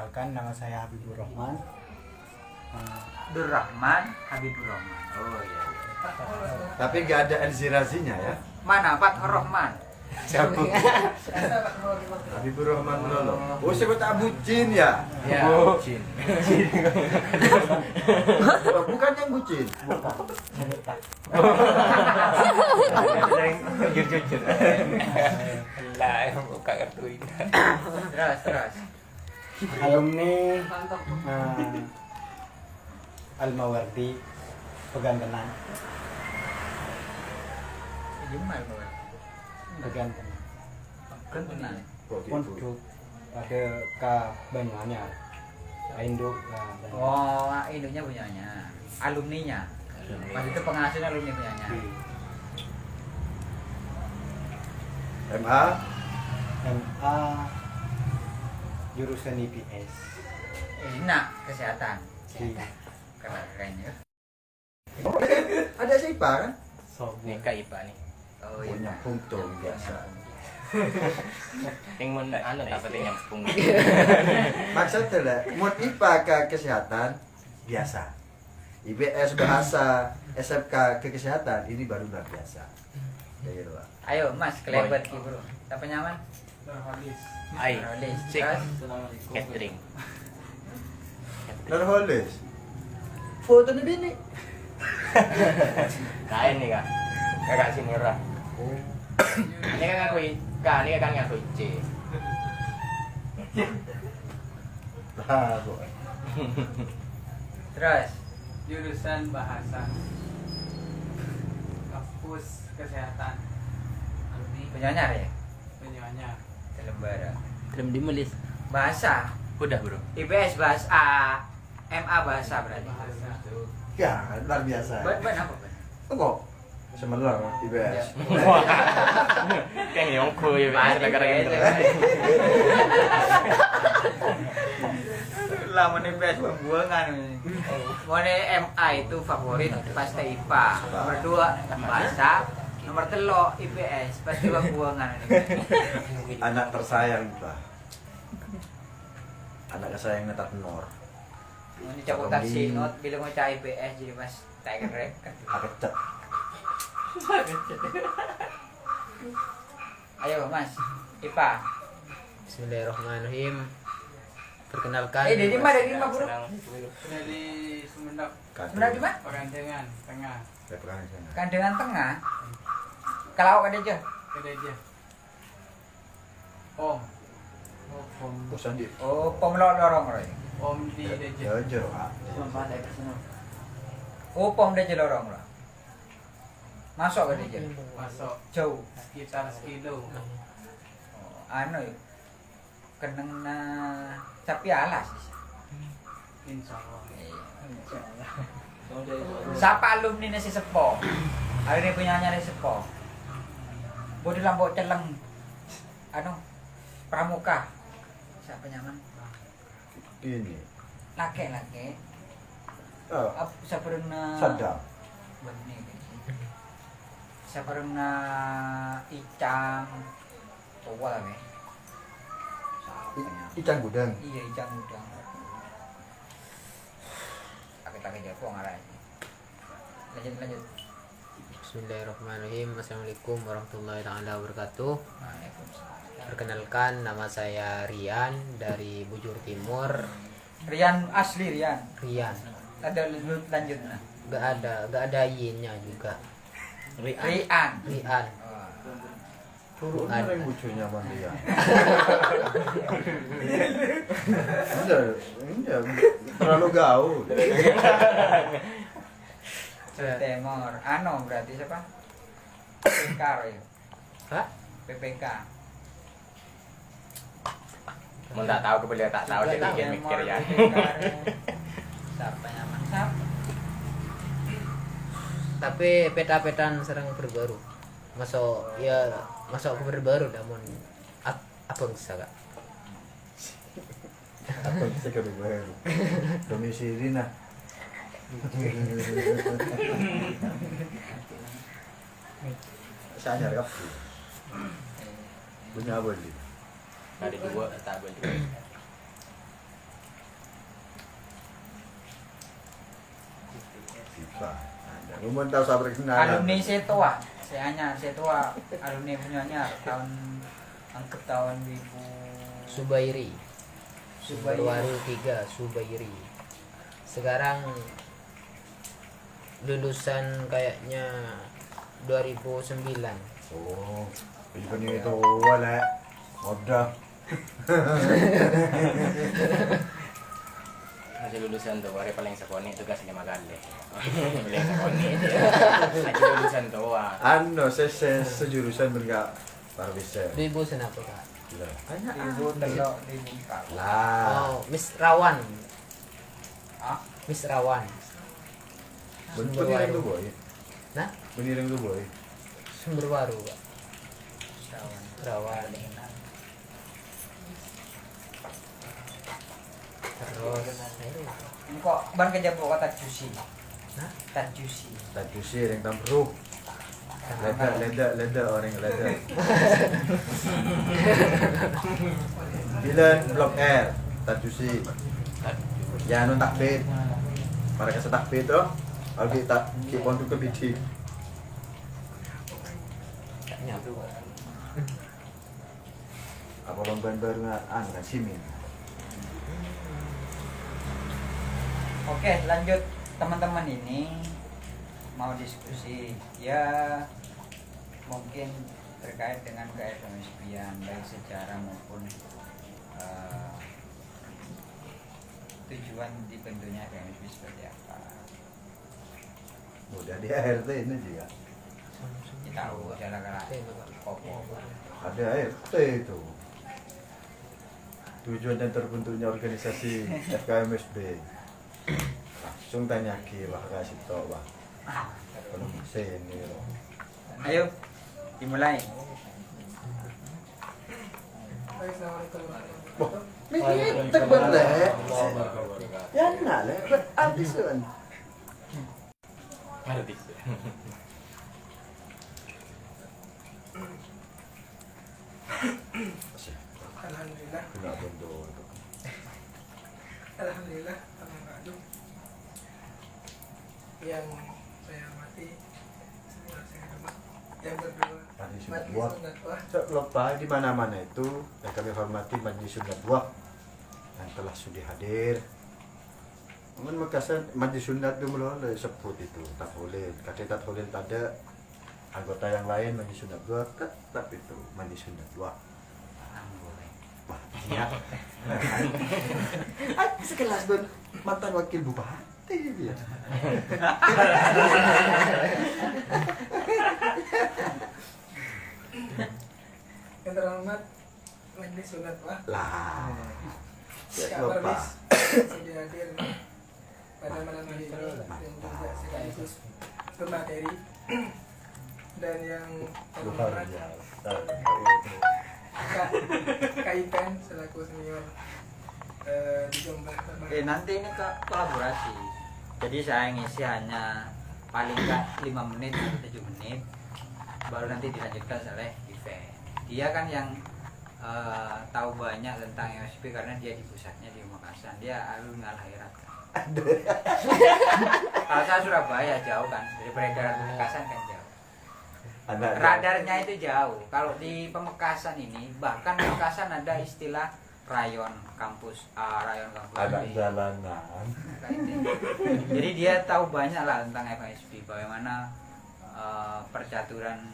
Perkenalkan, nama saya Habibur Rahman. Dur Rahman, Habibur Rahman. Oh iya. Tapi nggak ada Elzirazinya ya. Mana Fathur Rahman? Siapa? Habibur Rahman Melolo. Oh, saya tak bucin ya? Ya, Bucin. Bukan yang bucin. Jujur. Lah, yang buka kartu ini. Terus. Alumni Al-Mawardi Pegantengan. Gimana Bang? Pegantengan. Kentenan. Untuk ada ke Banyuanyar. Induk Banyuanyar. Oh, induknya punyanya. Alumninya. Pas itu penghasil alumni punyanya. MA. MA jurusan IPS. Enak kesehatan. Di Keren ya. Ada siapa kan? Nih Kak Ipa nih. Oh Punya iya. puntung biasa. Yang mau anu dapat yang nyambung. Maksudnya lah, mau IPA ke kesehatan biasa. IBS bahasa, SMK ke kesehatan ini baru luar biasa. Kayak gitu, Pak. Ayo Mas, kelebet ki bro. Siapa nyaman? Ai, Nurholis. cek Terus? catering. Nurholis. Foto nih bini. Kain nih Kak. Kakak sini ora. Ini kan ngaku Kak, ini kan ngaku C. Lah, kok. Terus? Jurusan bahasa kampus kesehatan Punyanya ya? penyuanya Lembaga. Belum dimulis. Bahasa. Udah, Bro. IPS bahasa, MA bahasa berarti. bahasa Ya, luar biasa. Ban apa ban? Kok? Semelang IBS. Kayak nyongko ya, gara-gara gitu. Lah mau IPS pembuangan. Mau MA itu favorit pasti IPA. Nomor 2 bahasa. Nomor 3 IPS pasti pembuangan. Anak tersayang, Pak. Anak kesayangan tak Nor. Ini coba kasih not bila mau cari IPS jadi mas tak keren. Aku cek. Ayo mas, IPA. Bismillahirrahmanirrahim. Perkenalkan. Dari mana bro? dari Sumenep Sebenarnya di mana? Pegantengan Tengah Saya pegang di sana. Kandengan tengah. Kalau ada aja. Kedeja Om Bosan di. Oh, pom lorong roy. Om di Deja Jauh, Pak. Oh, pom deje lorong roy. Masuk ke deje. masuk Jauh. sekitar sekilo Oh, anu yuk. Keneng na sapi alas. insya Allah Siapa alumni si Sepo? Hari ini punyanya si Sepo. Bodi lambok celeng. Anu pramuka. Siapa nyaman? Ini. Laki. Oh, Sabarna Sadam. Benih. Sabarna Icang. Tua we. Ikan gudang. Iya Icang udang. Laki Jawa ngarai. Lanjut. Bismillahirrahmanirrahim. Assalamualaikum warahmatullahi taala wabarakatuh. Waalaikumsalam. Perkenalkan, nama saya Rian dari Bujur Timur. Rian asli Rian. Rian. Ada lanjut nah. Gak ada yin-nya juga. Rian. Rian. Turunnya Ada. yang lucunya Bang dia. Enggak, terlalu gaul. Temor. Ano berarti siapa? PPK Roy. Hah? PPK. Mau tak tahu kebeliau tak tahu jadi bikin mikir ya. Siapa nyaman? Siapa? Tapi peta-petan serang berbaru. Masuk ke berbaru namun apa bisa Kak? Apa bisa kedua? Domisili nah. Saya nyari apa? Punya apa ini? Ada 2 tak boleh. Wah, ada. Lu mau tahu sabar kenalan. Alumni Setua, Setua alumni punyanya tahun angkat tahun 2000 Subairi. Subairi. Baru 3 Subairi. Sekarang lulusan kayaknya 2009. Oh, ini itu wala. Udah. Masih lulusan tuh, hari paling sakoni tugas 5 kali. Paling sakoni. Lagi lulusan tuh. Ano, sejurusan bergak pariwisata. 2000 kenapa kak? Lah, 2004. lah. Oh, Miss Rawan. Ah, Miss Rawan. Bener itu boy. Nah, Bener itu boy. Sumber Waru kak. tahun Rawan. Terus ini kok ban kerja bawa Tarjusi. Hah? Tarjusi. Tadi sih yang tambruk. Leda orang leda. Bilan blok R. Tadi sih. Ya non takbir. Para kasih takbir tuh. Algi tak kipon tuh ke biji. gak nyatu. Apa lomban baru nggak simin. Oke, lanjut teman-teman ini mau diskusi ya mungkin terkait dengan KFMSB-an baik secara maupun tujuan dibentuknya KFMSB seperti apa. Udah di ART ini juga. Kita tahu adalah kopo. Ada ART itu. Tujuan dan terbentuknya organisasi FKMSB. Langsung tanya ki wah kasih tau wah. Kalau sini loh. Ayo dimulai. Wah, ini terbalik. Ya nak lah, artis kan. Artis. Alhamdulillah. Kena bentuk. Alhamdulillah. Yang saya hormati yang berdua Majelis Sunat Majelis Buah. Sunat Buah. Tak lupa di mana-mana itu yang kami hormati Majelis Sunat Buah yang telah sudi hadir. Namun Makassar Majelis Sunat itu mulai sebut itu tak boleh. Kata tak boleh pada anggota yang lain Majelis Sunat Buah tetap itu Majelis Sunat Buah. Wah, iya. Sekelas ben mantan wakil bupati dia. Yang terhormat Majelis Sunat Buah. Lah. Kak Ya lupa. Parvis sudah hadir pada malam hari ini dan juga sekaligus bermateri dan yang Luar terhormat biasa. Kak Ikan selaku senior di Jombang. Nanti ini kolaborasi. Jadi saya ngisi hanya paling enggak 5 menit atau 7 menit baru nanti dilanjutkan oleh event. Dia kan yang tahu banyak tentang MSB karena dia di pusatnya di Makassar. Dia alumni Al-Khairat kan. Kalau saya Surabaya jauh kan, dari peredaran Pemekasan kan jauh. Radarnya itu jauh. Kalau di Pemekasan ini, bahkan Pemekasan ada istilah rayon kampus A, rayon kampus Ada B. jalanan. Jadi dia tahu banyak lah tentang FSB, bagaimana percaturan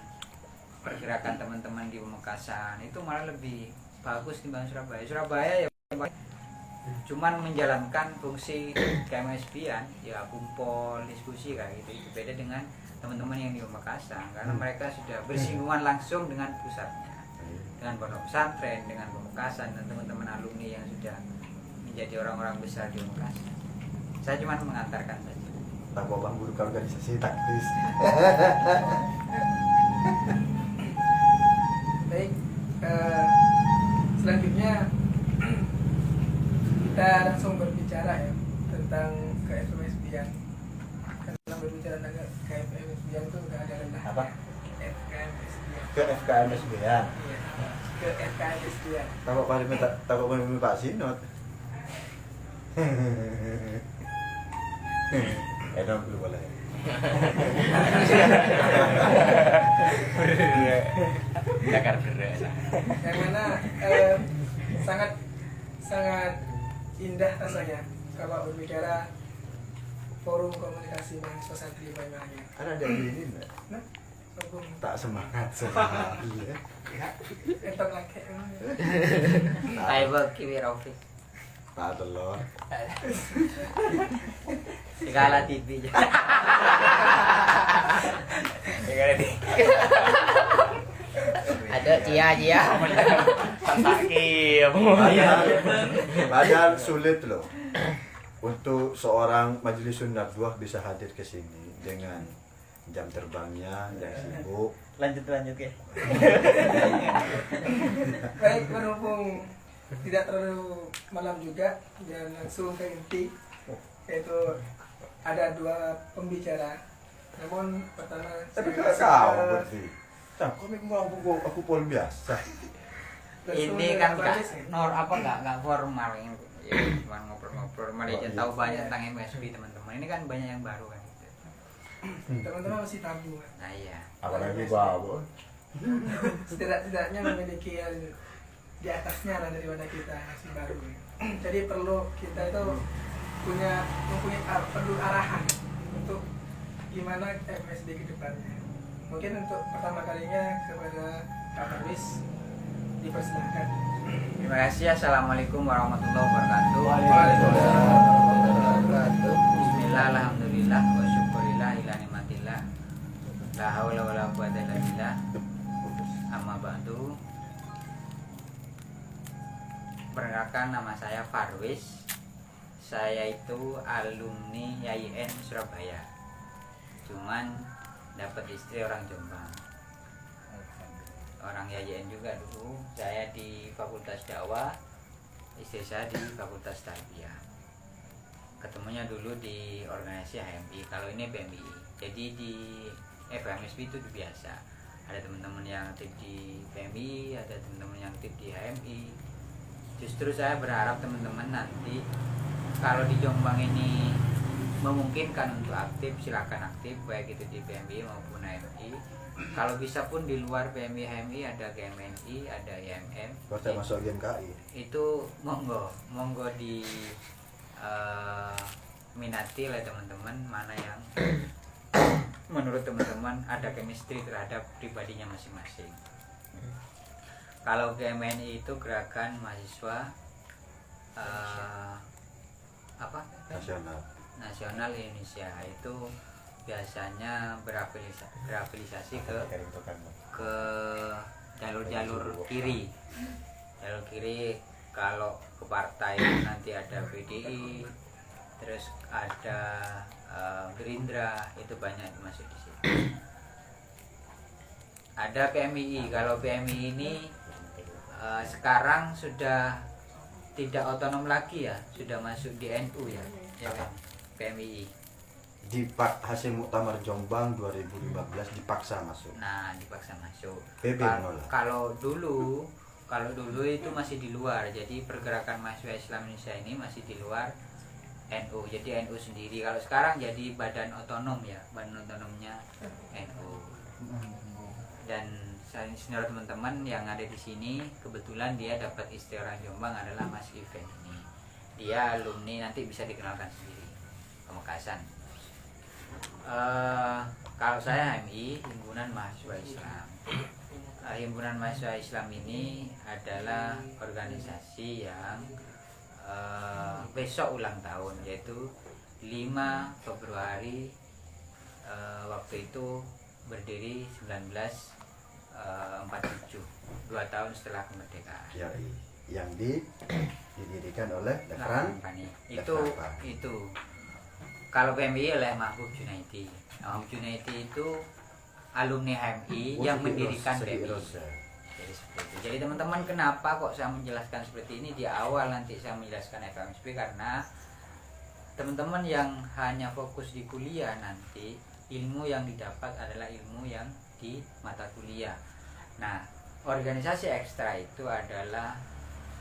pergerakan teman-teman di Pemekasan itu malah lebih bagus dibanding Surabaya. Surabaya ya cuman menjalankan fungsi KMSB-an ya kumpul diskusi kayak gitu. Itu beda dengan teman-teman yang di Pemekasan karena mereka sudah bersinggungan langsung dengan pusatnya, dengan pondok pesantren, dengan Pemekasan dan teman-teman alumni yang sudah menjadi orang-orang besar di Pemekasan. Saya cuma mengantarkan saja. Tak bawa buruk organisasi taktis. Baik, selanjutnya kita langsung berbicara ya tentang KFMSB-an. Karena berbicara tentang KFMSB-an itu nggak ada rendah. Apa? FKMSB-an. Ke FKMSB ya. Iya, ke FKMSB-an. Takut paling Pak Sinot. Dong dulu boleh. Dakar beres. Yang mana sangat sangat indah rasanya kalau berbicara forum komunikasi mahasiswa santri Banyuwangi. Ada ini enggak? Nah, forum Tak semangat sekali ya. entok lagi. Taiba kiwi Raufik. Tak telur. Segala TV. Ada Cia. Sakit. Padahal sulit loh untuk seorang majelis sunnah buah bisa hadir ke sini dengan jam terbangnya yang sibuk. Lanjut ya. Baik, berhubung tidak terlalu malam juga dan langsung ke inti, yaitu ada dua pembicara. Namun pertama Tapi saya kalau kau ke- berarti, nah, kau aku pol biasa. langsung Ini ke kan Faris. nggak formal ini. Ya, cuma ngobrol-ngobrol. Malah Oh, iya. tahu banyak tentang MSB teman-teman. Ini kan banyak yang baru kan. Gitu. Teman-teman masih tabu. Nah iya. Apalagi bawa. Tidak-tidaknya memiliki yang di atasnya lah daripada kita masih baru. Jadi perlu kita itu perlu arahan untuk gimana MSD ke depannya. Mungkin untuk pertama kalinya kepada Pak Faris dipersilakan. Terima kasih. Assalamualaikum warahmatullahi wabarakatuh. Bismillah, alhamdulillah, wa syukurillah, ila nikmatillah. La haula wa la quwata illa billah. Amma ba'du. Perkenalkan, nama saya Farwis. Saya itu alumni YIN Surabaya. Cuman dapat istri orang Jombang. Orang YIN juga dulu. Saya di Fakultas Dakwah, istri saya di Fakultas Tarbiyah. Ketemunya dulu di organisasi HMI. Kalau ini PMI. Jadi di FMSB itu biasa. Ada teman-teman yang aktif di PMI, ada teman-teman yang aktif di HMI. Justru saya berharap teman-teman nanti kalau di Jombang ini memungkinkan untuk aktif, silakan aktif, baik itu di PMI maupun HMI. Kalau bisa pun di luar PMI HMI ada GMNI, ada IMM. Kau tak masuk GMKI. Itu monggo di minati oleh teman-teman mana yang menurut teman-teman ada chemistry terhadap pribadinya masing-masing. Kalau GMNI itu gerakan mahasiswa nasional Indonesia, itu biasanya berafiliasi ke jalur kiri. Jalur kiri kalau ke partai nanti ada PDI, terus ada Gerindra, itu banyak masuk di situ. Ada PMII. Kalau PMII ini sekarang sudah tidak otonom lagi ya, sudah masuk di NU ya kan? PMII. Di hasil Muktamar Jombang 2015 dipaksa masuk. Nah, dipaksa masuk. PP menolak. Kalau dulu itu masih di luar. Jadi pergerakan mahasiswa Islam Indonesia ini masih di luar NU. Jadi NU sendiri. Kalau sekarang jadi badan otonom ya, badan otonomnya NU. Dan senior teman-teman yang ada di sini, kebetulan dia dapat istri orang Jombang adalah Mas Iven ini. Dia alumni, nanti bisa dikenalkan sendiri, Pamekasan. Kalau saya HMI, Himpunan Mahasiswa Islam. Himpunan Mahasiswa Islam ini adalah organisasi yang besok ulang tahun, yaitu 5 Februari. Waktu itu berdiri 1947, 2 tahun setelah kemerdekaan. Ya, yang didirikan oleh Lekran Lekran. Pani. Lekran. Itu kalau PMI oleh Mahbub Junaidi. Mahbub Junaidi itu alumni HMI yang mendirikan PMI. Jadi seperti itu. Jadi teman-teman, kenapa kok saya menjelaskan seperti ini di awal, nanti saya menjelaskan FMSP, karena teman-teman yang hanya fokus di kuliah nanti ilmu yang didapat adalah ilmu yang di mata kuliah. Nah, organisasi ekstra itu adalah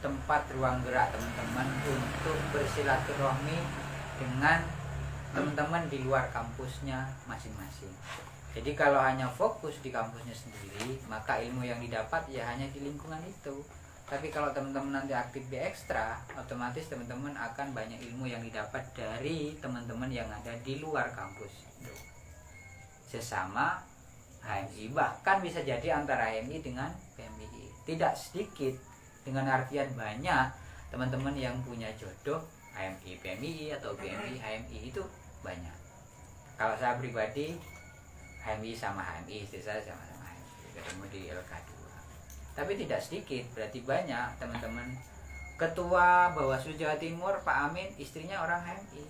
tempat ruang gerak teman-teman untuk bersilaturahmi dengan teman-teman di luar kampusnya masing-masing. Jadi kalau hanya fokus di kampusnya sendiri, maka ilmu yang didapat ya hanya di lingkungan itu. Tapi kalau teman-teman nanti aktif di ekstra, otomatis teman-teman akan banyak ilmu yang didapat dari teman-teman yang ada di luar kampus itu. Sesama HMI, bahkan bisa jadi antara HMI dengan PMI. Tidak sedikit, dengan artian banyak teman-teman yang punya jodoh HMI PMI atau PMI HMI itu banyak. Kalau saya pribadi HMI sama HMI, istri saya sama-sama HMI, ketemu di LK2. Tapi tidak sedikit, berarti banyak teman-teman. Ketua Bawaslu Jawa Timur Pak Amin, istrinya orang HMI,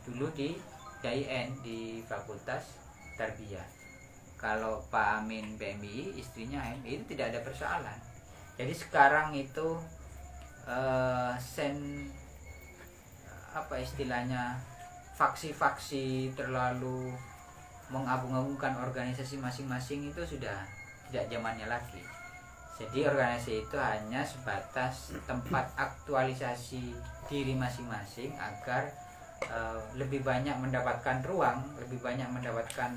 dulu di DIN, di Fakultas Tarbiyah. Kalau Pak Amin PMI, istrinya HMI, itu tidak ada persoalan. Jadi sekarang itu apa istilahnya, faksi-faksi terlalu mengabung-abungkan organisasi masing-masing itu sudah tidak zamannya lagi. Jadi organisasi itu hanya sebatas tempat aktualisasi diri masing-masing agar lebih banyak mendapatkan ruang, lebih banyak mendapatkan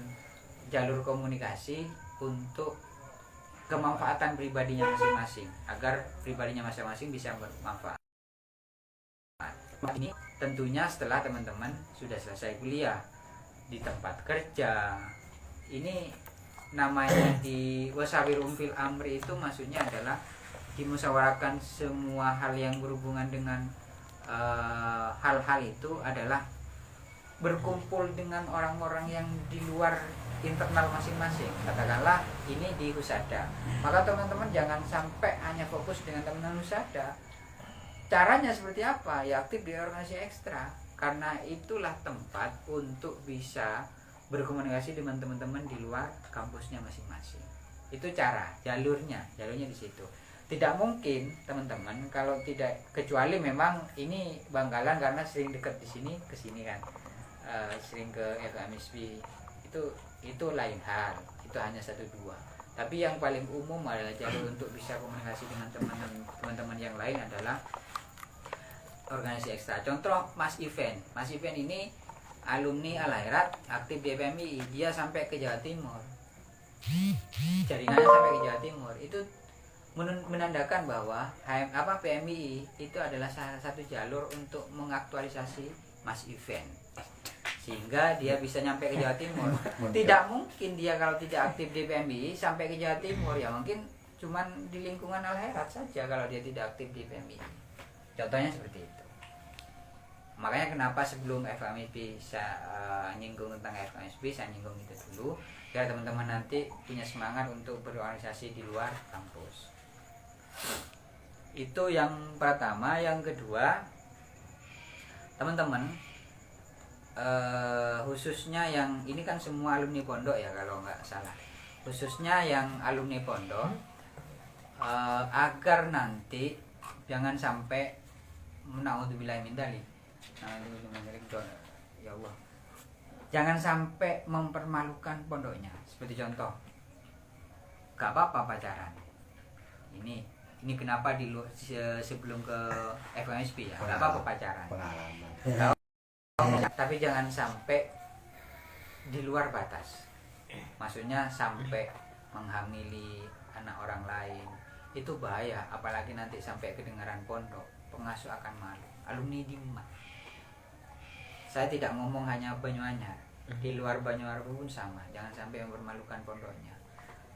jalur komunikasi untuk kemanfaatan pribadinya masing-masing, agar pribadinya masing-masing bisa bermanfaat. Ini tentunya setelah teman-teman sudah selesai kuliah, di tempat kerja. Ini namanya di wasawirum fil amri, itu maksudnya adalah dimusyawarahkan semua hal yang berhubungan dengan hal-hal itu adalah berkumpul dengan orang-orang yang di luar internal masing-masing. Katakanlah ini di husada, maka teman-teman jangan sampai hanya fokus dengan teman-teman husada. Caranya seperti apa? Ya aktif di organisasi ekstra, karena itulah tempat untuk bisa berkomunikasi dengan teman-teman di luar kampusnya masing-masing. Itu cara, jalurnya di situ. Tidak mungkin teman-teman kalau tidak, kecuali memang ini Bangkalan karena sering dekat di sini ke sini kan, sering ke FMSB, itu lain hal, itu hanya 1-2. Tapi yang paling umum adalah jalur untuk bisa komunikasi dengan teman-teman yang lain adalah organisasi ekstra. Contoh Mas Event ini alumni Al-Khairat, aktif di PMI, dia sampai ke Jawa Timur, jaringannya sampai ke Jawa Timur. Itu menandakan bahwa PMI itu adalah salah satu jalur untuk mengaktualisasi Mas Event, sehingga dia bisa nyampe ke Jawa Timur. Tidak mungkin dia kalau tidak aktif di PMI sampai ke Jawa Timur, ya mungkin cuman di lingkungan Al-Khairat saja kalau dia tidak aktif di PMI. Contohnya seperti itu. Makanya kenapa sebelum FMSB saya nyinggung tentang FMSB, saya nyinggung itu dulu, biar teman-teman nanti punya semangat untuk berorganisasi di luar kampus. Itu yang pertama. Yang kedua, teman-teman, khususnya yang ini kan semua alumni pondok ya kalau nggak salah, khususnya yang alumni pondok, agar nanti jangan sampai naudzubillah min dzalik, ya Allah, jangan sampai mempermalukan pondoknya. Seperti contoh, gak apa-apa pacaran. Ini kenapa sebelum ke FMSB ya, gak apa-apa pacaran. Pengalaman. Tapi jangan sampai di luar batas. Maksudnya sampai menghamili anak orang lain. Itu bahaya, apalagi nanti sampai kedengaran pondok, pengasuh akan malu. Alumni Dimat, saya tidak ngomong hanya Banyuanyar, di luar Banyuanyar pun sama. Jangan sampai mempermalukan pondoknya,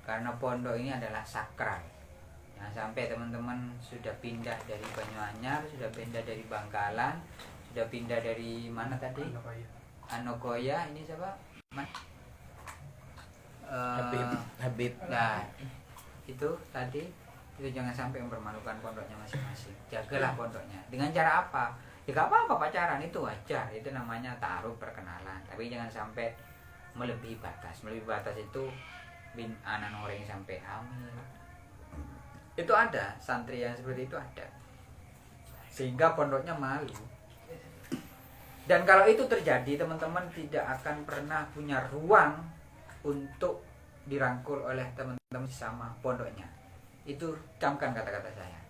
karena pondok ini adalah sakral. Jangan sampai teman-teman sudah pindah dari Banyuanyar, sudah pindah dari Bangkalan, sudah pindah dari mana tadi? Anogoya, ini siapa? Habib. Nah, itu tadi, itu jangan sampai mempermalukan pondoknya masing-masing. Jagalah pondoknya. Dengan cara apa? Ya gak apa-apa pacaran, itu wajar. Itu namanya taruh perkenalan. Tapi jangan sampai melebihi batas. Melebihi batas itu anak orang sampai hamil. Itu ada, santri yang seperti itu ada. Sehingga pondoknya malu. Dan kalau itu terjadi, teman-teman tidak akan pernah punya ruang untuk dirangkul oleh teman-teman sama pondoknya. Itu camkan kata-kata saya.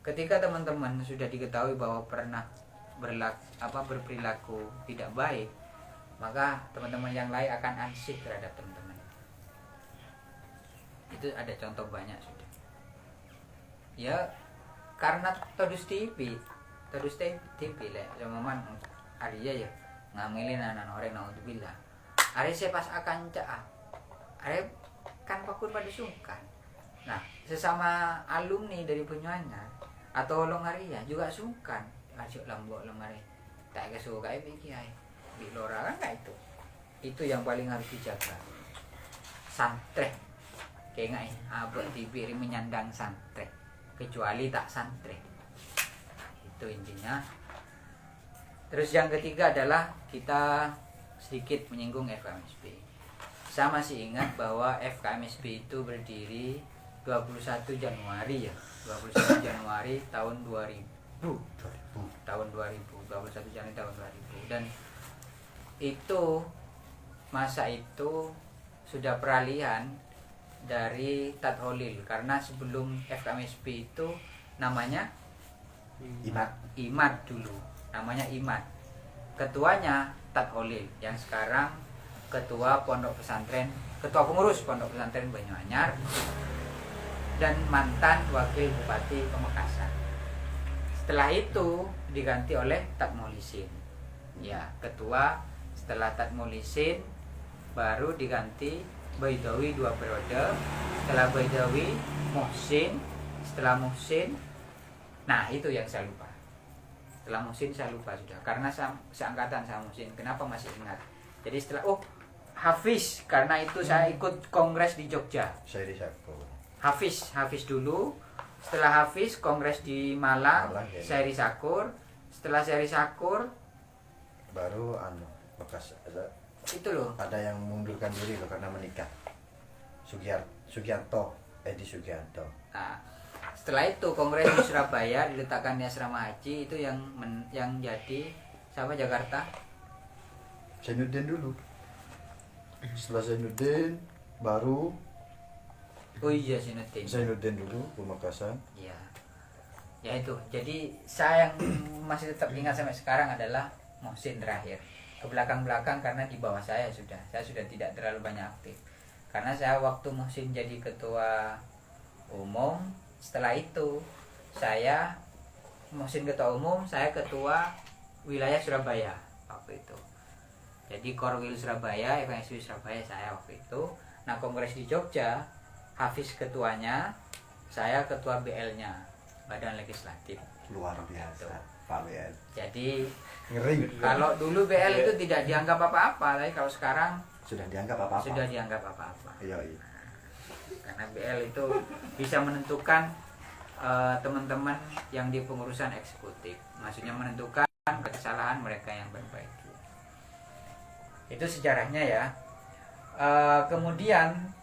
Ketika teman-teman sudah diketahui bahwa pernah berperilaku tidak baik, maka teman-teman yang lain akan ansih terhadap teman-teman. Itu ada contoh banyak sudah. Ya karena todus TV lek cuman Arya ya ngamilin anak orang naudzubillah. Arya saya pas akan cak. Arya kan pakun pada sungkan. Nah, sesama alumni dari Banyuanyar atau Long Arya juga sungkan. Ajak lambok lemari. Tak kesuka iki ai. Di lora kan itu. Itu yang paling harus dijaga. Santre. Kayak ngai, abang diberi menyandang santre. Kecuali tak santre. Itu intinya. Terus yang ketiga adalah kita sedikit menyinggung FKMSB. Saya masih ingat bahwa FKMSB itu berdiri 21 Januari ya. 21 Januari tahun 2000. Tahun 2000, 21 Januari tahun 2000. Dan itu masa itu sudah peralihan dari Tatholil, karena sebelum FKMSB itu namanya Imad dulu, namanya Imad. Ketuanya Tatholil, yang sekarang ketua pondok pesantren, ketua pengurus pondok pesantren Banyuanyar dan mantan wakil bupati Pamekasan. Setelah itu diganti oleh Tatmolisin. Ya, ketua setelah Tatmolisin baru diganti Baidawi 2 periode. Setelah Baidawi Muhsin, setelah Muhsin, nah itu yang saya lupa. Setelah Muhsin saya lupa sudah, karena seangkatan sama Muhsin. Kenapa masih ingat? Jadi setelah Hafiz, karena itu saya ikut kongres di Jogja. Saya Sakur. Hafiz dulu. Setelah Hafiz kongres di Malang, Sairi Sakur. Setelah Sairi Sakur baru bekas itu loh. ada yang mengundurkan diri loh karena menikah. Sugianto, Edi Sugianto. Nah, setelah itu kongres di Surabaya diletakkan di asrama haji, itu yang jadi sama Jakarta. Zainuddin dulu. Setelah Zainuddin baru Oh iya Zainuddin dulu Pamekasan. Iya. Ya itu. Jadi saya yang masih tetap ingat sampai sekarang adalah Muhsin terakhir. Ke belakang-belakang karena di bawah saya sudah tidak terlalu banyak aktif. Karena saya waktu Muhsin jadi ketua umum, setelah itu Muhsin ketua umum, saya ketua wilayah Surabaya waktu itu. Jadi Korwil Surabaya, FKSW Surabaya saya waktu itu. Nah, kongres di Jogja, Hafiz ketuanya, saya ketua BL-nya, Badan Legislatif. Luar biasa, Pak BL. Jadi Ngeri. kalau dulu BL itu tidak dianggap apa-apa, tapi kalau sekarang Sudah dianggap apa-apa. sudah dianggap apa-apa. Iya. Karena BL itu bisa menentukan teman-teman yang di pengurusan eksekutif, maksudnya menentukan kesalahan mereka yang berbaiki. Itu sejarahnya ya. Kemudian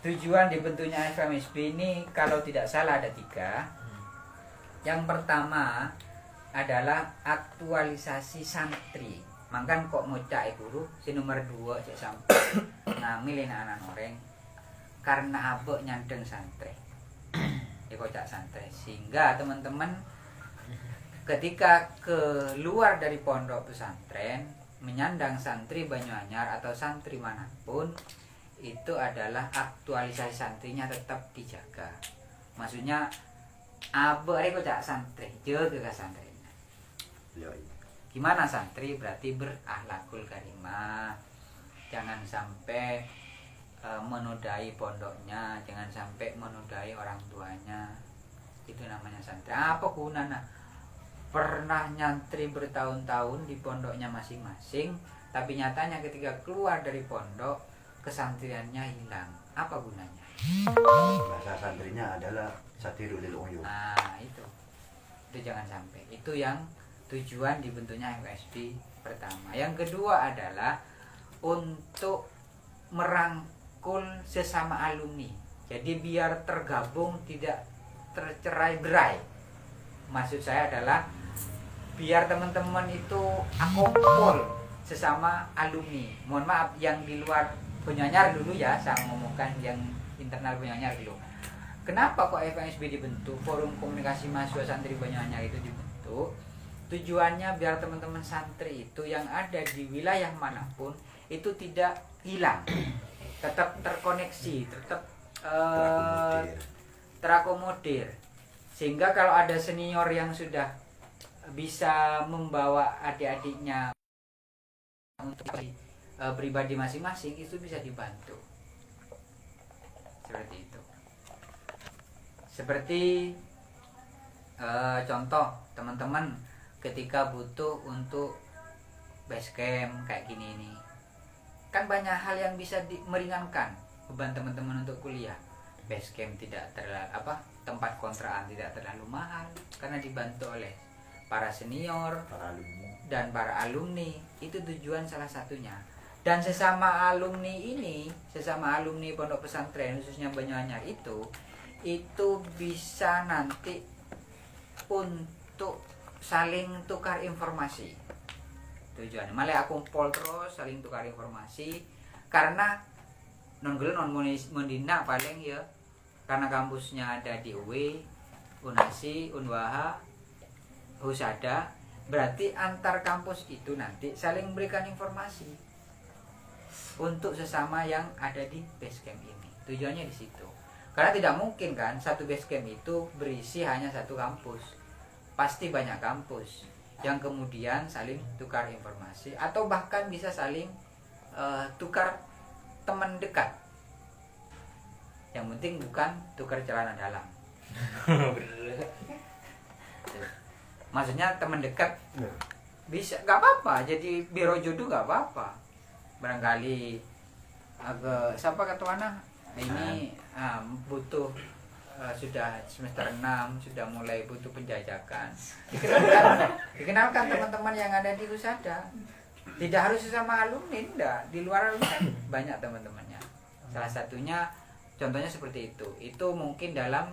tujuan dibentuknya FKMSB ini kalau tidak salah ada 3. Yang pertama adalah aktualisasi santri. Mangkan kok ngocak guru si nomor 2 cek sampai ngambil anak orang karena abek nyandeng santri. Kocak santri sehingga teman-teman ketika keluar dari pondok pesantren menyandang santri Banyuanyar atau santri manapun, itu adalah aktualisasi santrinya tetap dijaga. Maksudnya abe kocak santri, jaga ke santrinya. Gimana santri? Berarti berakhlakul karimah. Jangan sampai menodai pondoknya, jangan sampai menodai orang tuanya. Itu namanya santri. Apa gunanya? Pernah nyantri bertahun-tahun di pondoknya masing-masing, tapi nyatanya ketika keluar dari pondok kesantriannya hilang. Apa gunanya? Bahasa santrinya adalah satirul lil uyun. Nah, itu jangan sampai. Itu yang tujuan dibentuknya FKSB pertama. Yang kedua adalah untuk merangkul sesama alumni. Jadi biar tergabung tidak tercerai-berai. Maksud saya adalah biar teman-teman itu akompol sesama alumni. Mohon maaf yang di luar Banyuanyar dulu ya, saya ngomongkan yang internal Banyuanyar dulu. Kenapa kok FKSB dibentuk? Forum Komunikasi Mahasiswa Santri Banyuanyar itu dibentuk tujuannya biar teman-teman santri itu yang ada di wilayah manapun itu tidak hilang, tetap terkoneksi, tetap terakomodir, sehingga kalau ada senior yang sudah bisa membawa adik-adiknya untuk pribadi masing-masing itu bisa dibantu seperti itu. Seperti contoh teman-teman ketika butuh untuk base camp kayak gini ini, kan banyak hal yang bisa meringankan beban teman-teman untuk kuliah. Base camp tidak terlalu tempat kontrakan tidak terlalu mahal karena dibantu oleh para senior dan para alumni. Itu tujuan salah satunya. Dan sesama alumni pondok pesantren khususnya Banyuanyar itu bisa nanti untuk saling tukar informasi. Tujuannya malah aku kumpul terus saling tukar informasi, karena non Mondina paling ya, karena kampusnya ada di UW, Unasi, Unwaha, Husada, berarti antar kampus itu nanti saling memberikan informasi untuk sesama yang ada di base camp ini. Tujuannya di situ. Karena tidak mungkin kan satu base camp itu berisi hanya satu kampus. Pasti banyak kampus yang kemudian saling tukar informasi atau bahkan bisa saling tukar teman dekat. Yang penting bukan tukar celana dalam. Maksudnya teman dekat bisa, nggak apa-apa. Jadi biro jodoh nggak apa-apa. Barangkali agak siapa ketuana ini butuh sudah semester 6 sudah mulai butuh penjajakan. Dikenalkan teman-teman yang ada di Husada. Tidak harus sesama alumni, enggak. Di luar alumni kan banyak teman-temannya. Salah satunya contohnya seperti itu. Itu mungkin dalam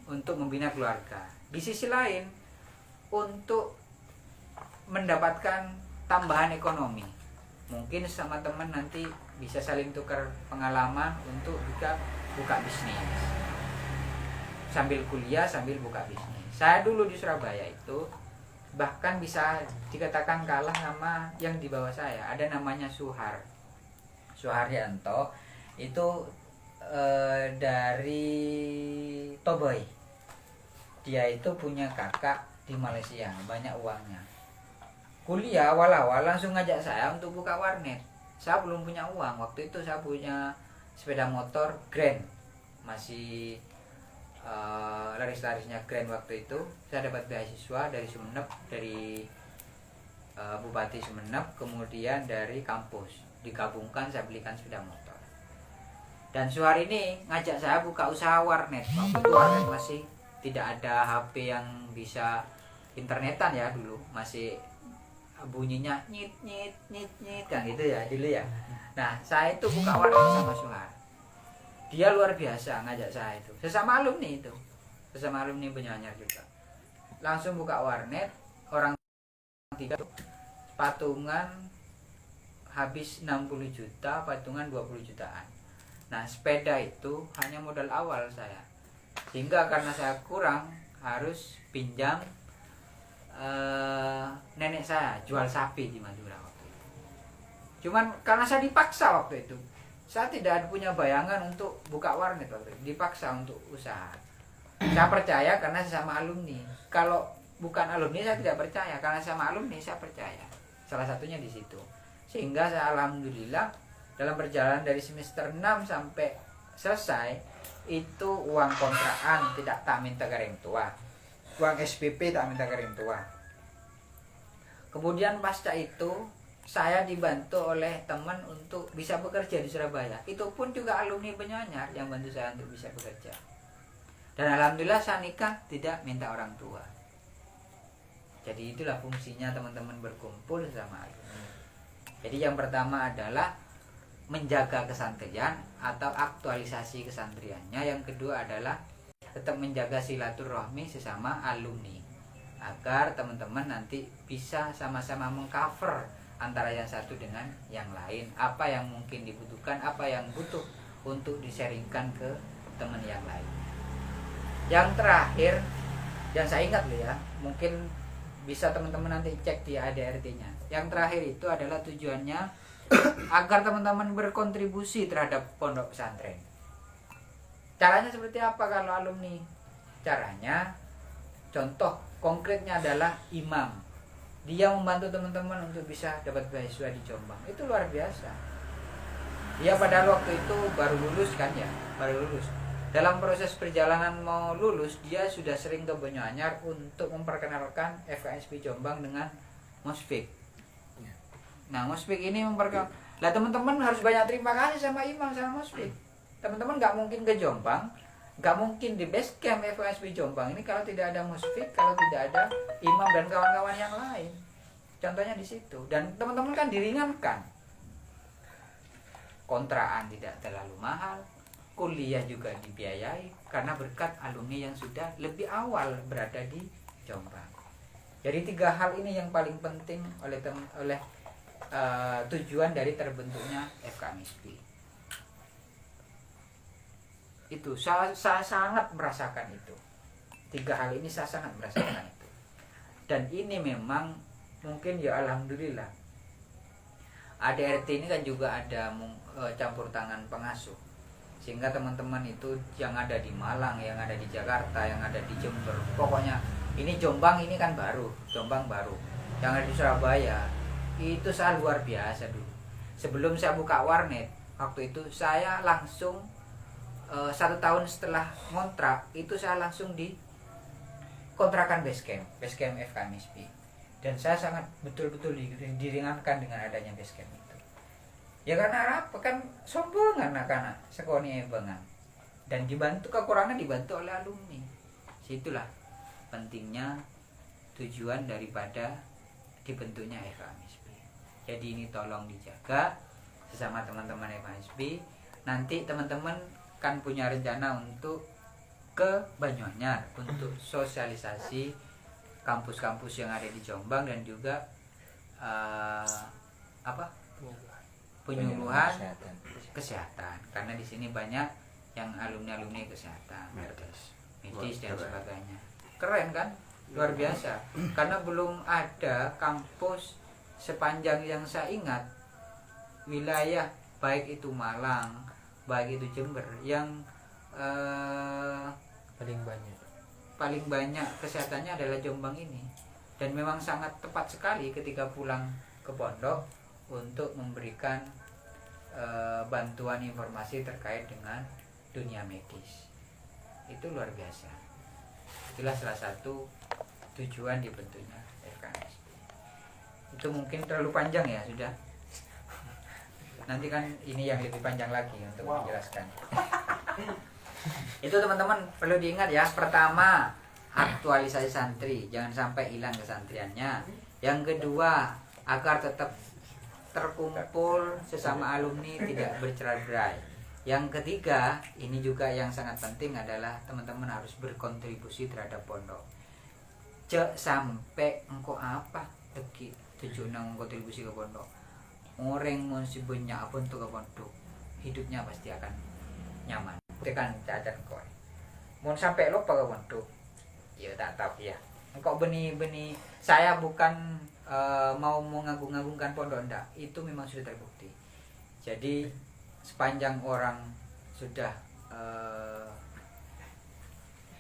untuk membina keluarga. Di sisi lain untuk mendapatkan tambahan ekonomi. Mungkin sama teman nanti bisa saling tukar pengalaman untuk buka bisnis. Sambil kuliah, sambil buka bisnis. Saya dulu di Surabaya itu bahkan bisa dikatakan kalah sama yang di bawah saya. Ada namanya Suharyanto. Itu dari Toboy. Dia itu punya kakak di Malaysia, banyak uangnya. Kuliah awal-awal langsung ngajak saya untuk buka warnet. Saya belum punya uang. Waktu itu saya punya sepeda motor Grand. Masih laris-larisnya Grand waktu itu. Saya dapat beasiswa dari Sumeneb, dari Bupati Sumeneb, kemudian dari kampus. Digabungkan saya belikan sepeda motor. Dan Suhar ini ngajak saya buka usaha warnet. Waktu itu warnet masih tidak ada HP yang bisa internetan ya dulu. Masih bunyinya nyit nyit nyit nyit kan gitu ya dulu ya. Nah saya itu buka warnet sama Suhar. Dia luar biasa ngajak saya itu. Sesama alumni itu. Sesama alumni Banyuanyar juga. Langsung buka warnet. Orang 3 patungan habis 60 juta, patungan 20 jutaan. Nah sepeda itu hanya modal awal saya. Sehingga karena saya kurang harus pinjam nenek saya jual sapi di Madura waktu itu. Cuman karena saya dipaksa waktu itu, saya tidak punya bayangan untuk buka warnet waktu itu, dipaksa untuk usaha. Saya percaya karena sesama alumni. Kalau bukan alumni saya tidak percaya, karena sama alumni saya percaya. Salah satunya di situ. Sehingga saya alhamdulillah dalam perjalanan dari semester 6 sampai selesai itu uang kontrakan tidak tak minta ke orang tua. Uang SPP tak minta ke orang tua. Kemudian pasca itu saya dibantu oleh teman untuk bisa bekerja di Surabaya. Itu pun juga alumni Banyuanyar yang bantu saya untuk bisa bekerja. Dan alhamdulillah saya nikah tidak minta orang tua. Jadi itulah fungsinya teman-teman berkumpul sama alumni. Jadi yang pertama adalah menjaga kesantrian atau aktualisasi kesantriannya. Yang kedua adalah tetap menjaga silaturahmi sesama alumni agar teman-teman nanti bisa sama-sama mengcover antara yang satu dengan yang lain, apa yang mungkin dibutuhkan, apa yang butuh untuk disaringkan ke teman yang lain. Yang terakhir yang saya ingat loh ya, mungkin bisa teman-teman nanti cek di ADRT-nya. Yang terakhir itu adalah tujuannya agar teman-teman berkontribusi terhadap pondok pesantren. Caranya seperti apa kalau alumni? Caranya, contoh konkretnya adalah imam. Dia membantu teman-teman untuk bisa dapat beasiswa di Jombang. Itu luar biasa. Dia pada waktu itu baru lulus kan ya, baru lulus. Dalam proses perjalanan mau lulus, dia sudah sering ke Banyuanyar untuk memperkenalkan FKSP Jombang dengan Mosfik. Nah, Mosfik ini memperkenalkan. Lah teman-teman harus banyak terima kasih sama Imam sama Mosfik. Teman-teman nggak mungkin ke Jombang, nggak mungkin di base camp FKSP Jombang ini kalau tidak ada Mosfik, kalau tidak ada Imam dan kawan-kawan yang lain. Contohnya di situ. Dan teman-teman kan diringankan. Kontraan tidak terlalu mahal. Kuliah juga dibiayai karena berkat alumni yang sudah lebih awal berada di Jombang. Jadi 3 hal ini yang paling penting oleh tujuan dari terbentuknya FKMSP. Itu saya sangat merasakan itu. 3 hal ini saya sangat merasakan itu. Dan ini memang mungkin ya alhamdulillah. ADRT ini kan juga ada campur tangan pengasuh. Sehingga teman-teman itu yang ada di Malang, yang ada di Jakarta, yang ada di Jember, pokoknya ini Jombang ini kan baru, Jombang baru. Yang ada di Surabaya itu saya luar biasa dulu. Sebelum saya buka warnet, waktu itu saya langsung 1 tahun setelah ngontrak itu saya langsung di kontrakan Basecamp FKMSP. Dan saya sangat betul-betul diringankan dengan adanya Basecamp itu. Ya karena apa kan sombong anak-anak sekoni bangan. Dan dibantu, kekurangan dibantu oleh alumni. Situlah pentingnya tujuan daripada dibentuknya FKMSP. Jadi ini tolong dijaga sesama teman-teman FKMSP. Nanti teman-teman kan punya rencana untuk ke Banyuanyar untuk sosialisasi kampus-kampus yang ada di Jombang dan juga penyuluhan kesehatan karena di sini banyak yang alumni kesehatan, medis dan sebagainya. Keren kan? Luar biasa. Karena belum ada kampus sepanjang yang saya ingat wilayah baik itu Malang, baik itu Jember yang paling banyak kesehatannya adalah Jombang ini. Dan memang sangat tepat sekali ketika pulang ke pondok untuk memberikan bantuan informasi terkait dengan dunia medis. Itu luar biasa. Itulah salah satu tujuan dibentuknya FKMSP. Itu mungkin terlalu panjang ya sudah. Nanti kan ini yang lebih panjang lagi untuk menjelaskan. Itu teman-teman perlu diingat ya. Pertama, aktualisasi santri, jangan sampai hilang kesantriannya. Yang kedua, agar tetap terkumpul sesama alumni, tidak bercerai-berai. Yang ketiga, ini juga yang sangat penting adalah teman-teman harus berkontribusi terhadap pondok. Sampai engkau apa teki tujuan kontribusi ke pondok. Orang mesti banyak apa untuk ke pondok, hidupnya pasti akan nyaman. Tekan cacat kau. Mau sampai lupa ke pondok, ya tak tahu ya. Engkau benih-benih. Saya bukan mau mengagung-agungkan pondok, enggak. Itu memang sudah terbukti. Jadi sepanjang orang sudah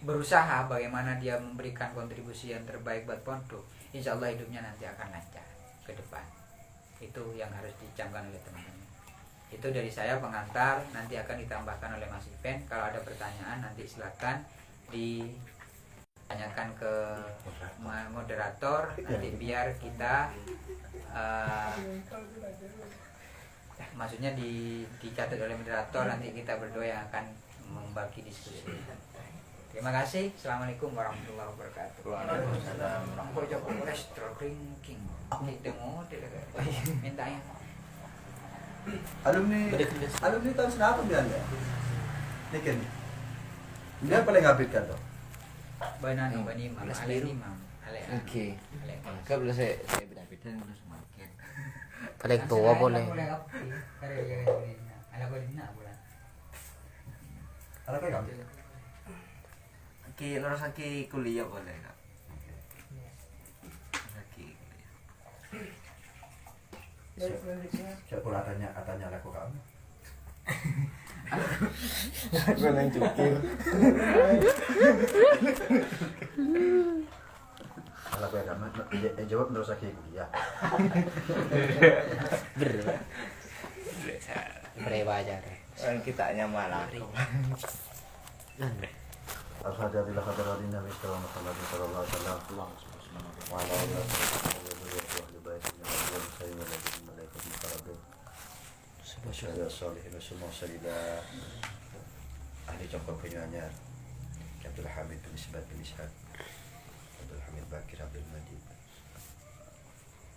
berusaha bagaimana dia memberikan kontribusi yang terbaik buat pondok, insya Allah hidupnya nanti akan lancar ke depan. Itu yang harus dicamkan oleh teman-teman. Itu dari saya pengantar, nanti akan ditambahkan oleh Mas Ipen. Kalau ada pertanyaan nanti silakan ditanyakan ke moderator, nanti biar kita maksudnya dicatat oleh moderator, nanti kita berdua yang akan membagi diskusi. Terima kasih. Assalamualaikum warahmatullahi wabarakatuh. Waalaikumsalam. Kok coba restoran drinking. Itu model mintanya. Alumni tahun berapa biasanya? Niken. Dia paling habis kan tuh. Banani Imam, Kelas Ale biru. Imam, Ale. Oke. Ale. Kau boleh saya beda-beda. Paling tua boleh. Ala ko din na bulan. Ada kayak kamu? Lorosaki kuliah boleh kak. Lorosaki kuliah. Baik, selanjutnya Siapa pula tanya laku kamu? Aku yang cukir. Kalau aku agama, jawab Lorosaki kuliah. Berewajar. Orang kita malah. Alhamdulillah hadirin Nabi sallallahu alaihi wasallam. Wa ala alihi wa sahbihi ahli jangkau penyuanya Abdul Hamid bin Isbat bin Ishaq Abdul Hamid Bakir Abdul Majid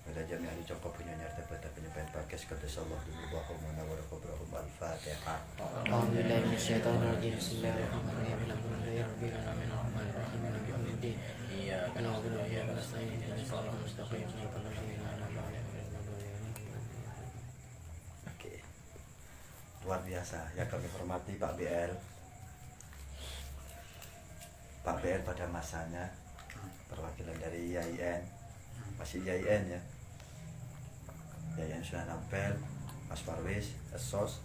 pada jami ahli jangkau penyuanya dapat penyampaian podcast kata Allah dulu bahwa mana warakobrahum al-fatihah. Alhamdulillah minasyaitonirrajim. Bismillahirrahmanirrahim. Alhamdulillahirabbil alamin. Arrahmanirrahim. Maliki yaumiddin. Iyyaka na'budu wa iyyaka nasta'in. Ihdinas siratal mustaqim. Siratal ladzina an'amta 'alaihim. Oke. Luar biasa yang kami hormati Pak BL. Pak BL pada masanya perwakilan dari IAIN, masih IAIN ya. IAIN Sunan Ampel, Mas Parwis, Esos.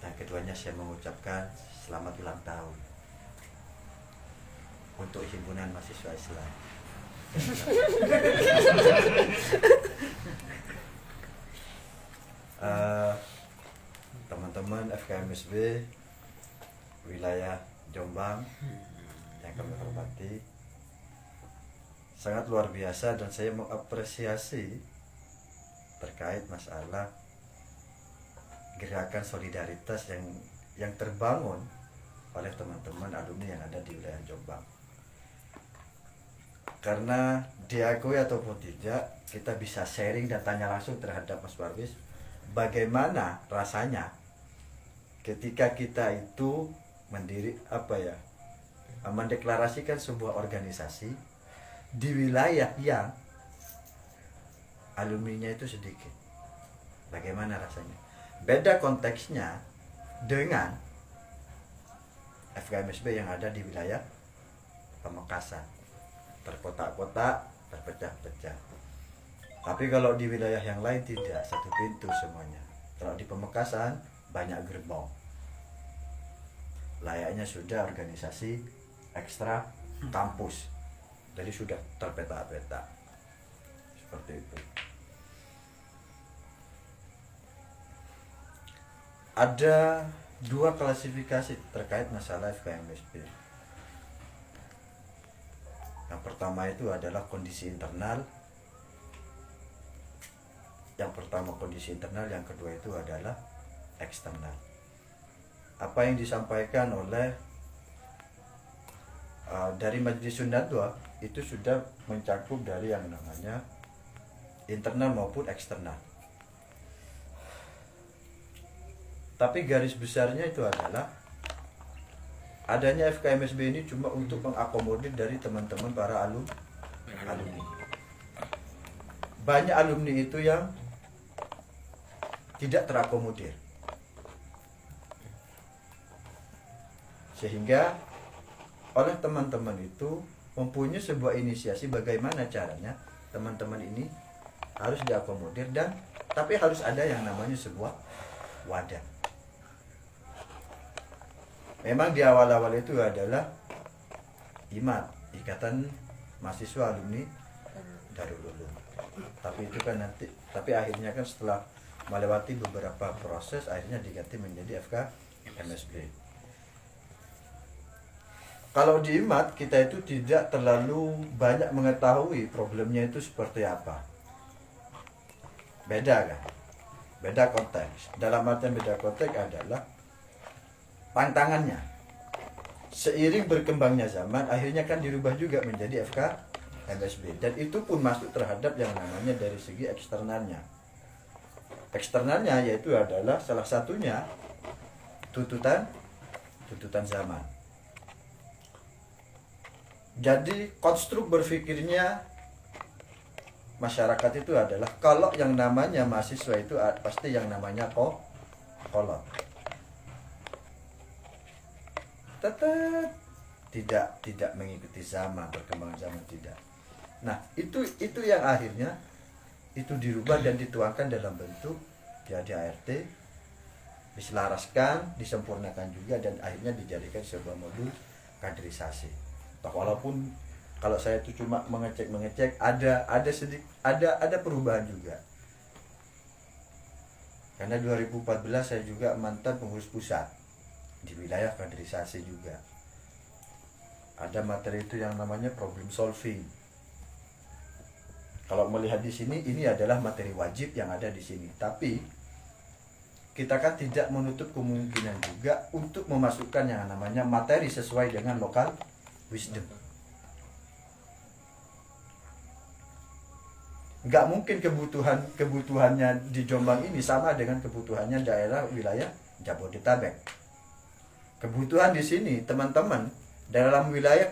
Dan keduanya saya mengucapkan selamat ulang tahun untuk Himpunan Mahasiswa Islam. Teman-teman FKMSB wilayah Jombang yang kami hormati, sangat luar biasa dan saya mengapresiasi terkait masalah gerakan solidaritas yang terbangun oleh teman-teman alumni yang ada di wilayah Jombang. Karena diakui ataupun tidak, kita bisa sharing dan tanya langsung terhadap Mas Parwis bagaimana rasanya ketika kita itu mendeklarasikan sebuah organisasi di wilayah yang alumninya itu sedikit. Bagaimana rasanya? Beda konteksnya dengan FKMSB yang ada di wilayah Pamekasan, terkotak-kotak, terpecah-pecah. Tapi kalau di wilayah yang lain tidak, satu pintu semuanya. Kalau di Pamekasan banyak gerbong. Layaknya sudah organisasi ekstra kampus. Jadi sudah terpeta-peta. Seperti itu. Ada dua klasifikasi terkait masalah FKMSB. Yang pertama itu adalah kondisi internal. Yang pertama kondisi internal, yang kedua itu adalah eksternal. Apa yang disampaikan oleh dari Majelis Sundadwa itu sudah mencakup dari yang namanya internal maupun eksternal. Tapi garis besarnya itu adalah adanya FKMSB ini cuma untuk mengakomodir dari teman-teman para alumni. Banyak alumni itu yang tidak terakomodir. Sehingga oleh teman-teman itu mempunyai sebuah inisiasi bagaimana caranya teman-teman ini harus diakomodir, dan tapi harus ada yang namanya sebuah wadah. Memang di awal-awal itu adalah IMAD, Ikatan Mahasiswa Alumni Darul Ulum. Tapi itu kan nanti, tapi akhirnya kan setelah melewati beberapa proses akhirnya diganti menjadi FKMSB. Kalau di IMAD kita itu tidak terlalu banyak mengetahui problemnya itu seperti apa. Beda kan? Beda konteks. Dalam artian beda konteks adalah tantangannya. Seiring berkembangnya zaman akhirnya kan dirubah juga menjadi FKMSB, dan itu pun masuk terhadap yang namanya dari segi eksternalnya. Eksternalnya yaitu adalah salah satunya tuntutan zaman. Jadi konstruk berpikirnya masyarakat itu adalah kalau yang namanya mahasiswa itu pasti yang namanya kolot. tetap tidak mengikuti zaman, perkembangan zaman tidak. Nah, itu yang akhirnya itu dirubah dan dituangkan dalam bentuk jadi ART, diselaraskan, disempurnakan juga, dan akhirnya dijadikan sebuah modul kaderisasi. Walaupun kalau saya itu cuma mengecek ada perubahan juga. Karena 2014 saya juga mantan pengurus pusat di wilayah kaderisasi juga. Ada materi itu yang namanya problem solving. Kalau melihat di sini, ini adalah materi wajib yang ada di sini. Tapi kita kan tidak menutup kemungkinan juga untuk memasukkan yang namanya materi sesuai dengan local wisdom. Nggak mungkin kebutuhannya di Jombang ini sama dengan kebutuhannya daerah wilayah Jabodetabek. Kebutuhan di sini teman-teman dalam wilayah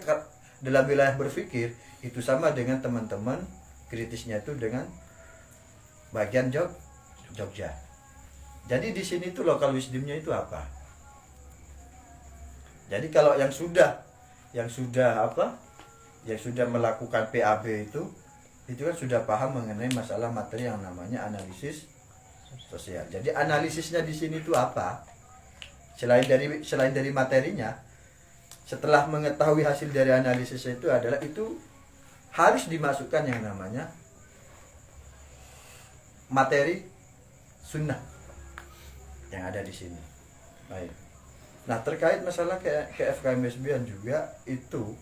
berpikir itu sama dengan teman-teman kritisnya itu dengan bagian Jogja. Jadi di sini tuh local wisdomnya itu apa? Jadi kalau yang sudah melakukan PAB itu kan sudah paham mengenai masalah materi yang namanya analisis sosial. Jadi analisisnya di sini itu apa? Selain dari materinya, setelah mengetahui hasil dari analisis itu adalah itu harus dimasukkan yang namanya materi sunnah yang ada di sini. Baik. Nah, terkait masalah ke FKM SBN juga itu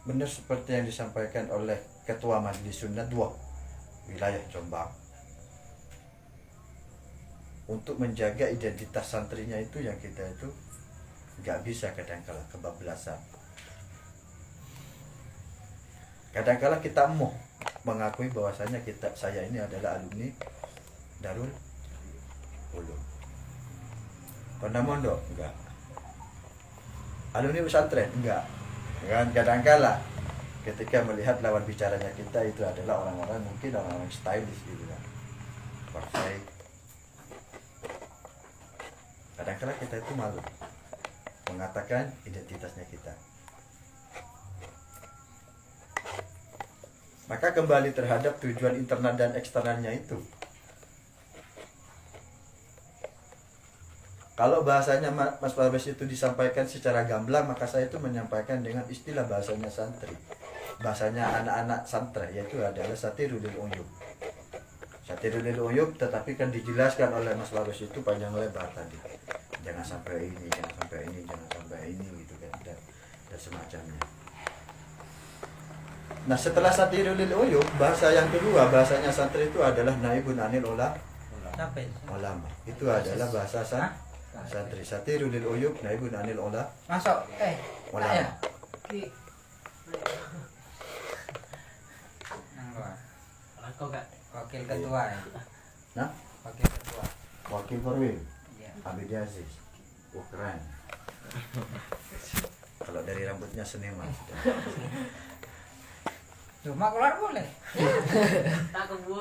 benar seperti yang disampaikan oleh Ketua Majelis Sunnah 2 wilayah Jombang. Untuk menjaga identitas santrinya itu yang kita itu nggak bisa kadang-kala kebablasan. Kadang-kala kita mau mengakui bahwasanya saya ini adalah alumni Darul Ulum. Pernah mondok? Enggak. Alumni pesantren? Enggak. Kan kadang-kala ketika melihat lawan bicaranya kita itu adalah orang-orang mungkin orang-orang stylish gitu kan. Perfect. Kadang-kala kita itu malu mengatakan identitasnya kita. Maka kembali terhadap tujuan internal dan eksternalnya itu. Kalau bahasanya Mas Farbes itu disampaikan secara gamblang, maka saya itu menyampaikan dengan istilah bahasanya santri. Bahasanya anak-anak santri, yaitu adalah satirul uyub. Satirul uyub, tetapi kan dijelaskan oleh Mas Farbes itu panjang lebar tadi. Jangan sampai ini, jangan sampai ini, jangan sampai ini gitu kan, dan semacamnya. Nah, setelah satirul uyub, bahasa yang kedua, bahasanya santri itu adalah naibun anil ulama. Itu adalah bahasa santri. Satirul uyub naibun anil ulama. Masuk. Ulama. Aku gak Wakil ketua ya. Nah, Wakil ketua. Wakil Perwil. Iya. Abid Aziz. Keren. Kalau dari rambutnya seniman. Cuma keluar boleh. Aku bu.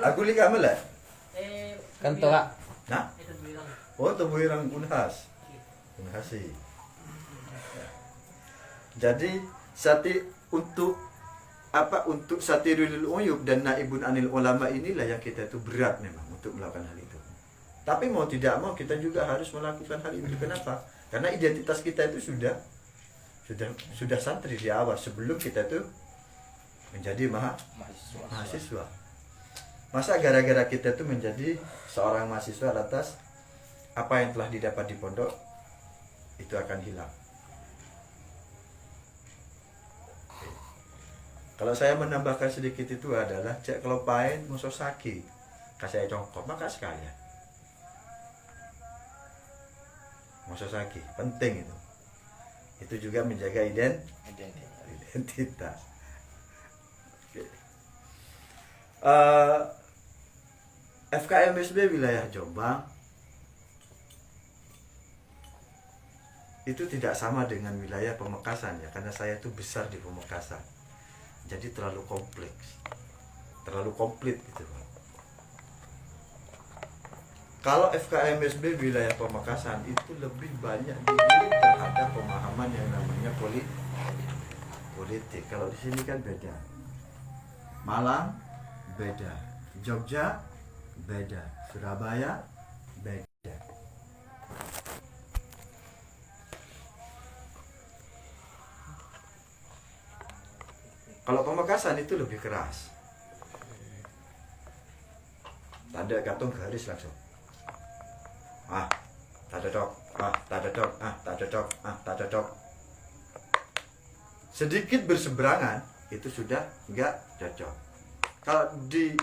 Aku lihat malah. Kan tuh kak. Nah, oh tubuh irang Unhas. Unhasi. Jadi untuk satirul uyub dan naibun anil ulama inilah yang kita itu berat memang untuk melakukan hal itu. Tapi mau tidak mau kita juga harus melakukan hal itu. Kenapa? Karena identitas kita itu sudah santri di awal sebelum kita itu menjadi mahasiswa. Masa gara-gara kita itu menjadi seorang mahasiswa atas apa yang telah didapat di pondok itu akan hilang. Kalau saya menambahkan sedikit itu adalah cek kelopain musuh saki kasih congkok maka sekalian musuh saki penting itu juga menjaga identitas. FKMSB wilayah Jombang itu tidak sama dengan wilayah Pamekasan ya, karena saya itu besar di Pamekasan. Jadi terlalu kompleks, terlalu komplit gitu. Kalau FKMSB wilayah Pamekasan itu lebih banyak dilirik terhadap pemahaman yang namanya politik. Kalau di sini kan beda. Malang beda, Jogja beda, Surabaya beda. Kalau Pamekasan itu lebih keras. Tanda gantung garis langsung. Tak cocok, tak cocok, tak cocok, tak cocok. Sedikit berseberangan itu sudah enggak cocok. Kalau di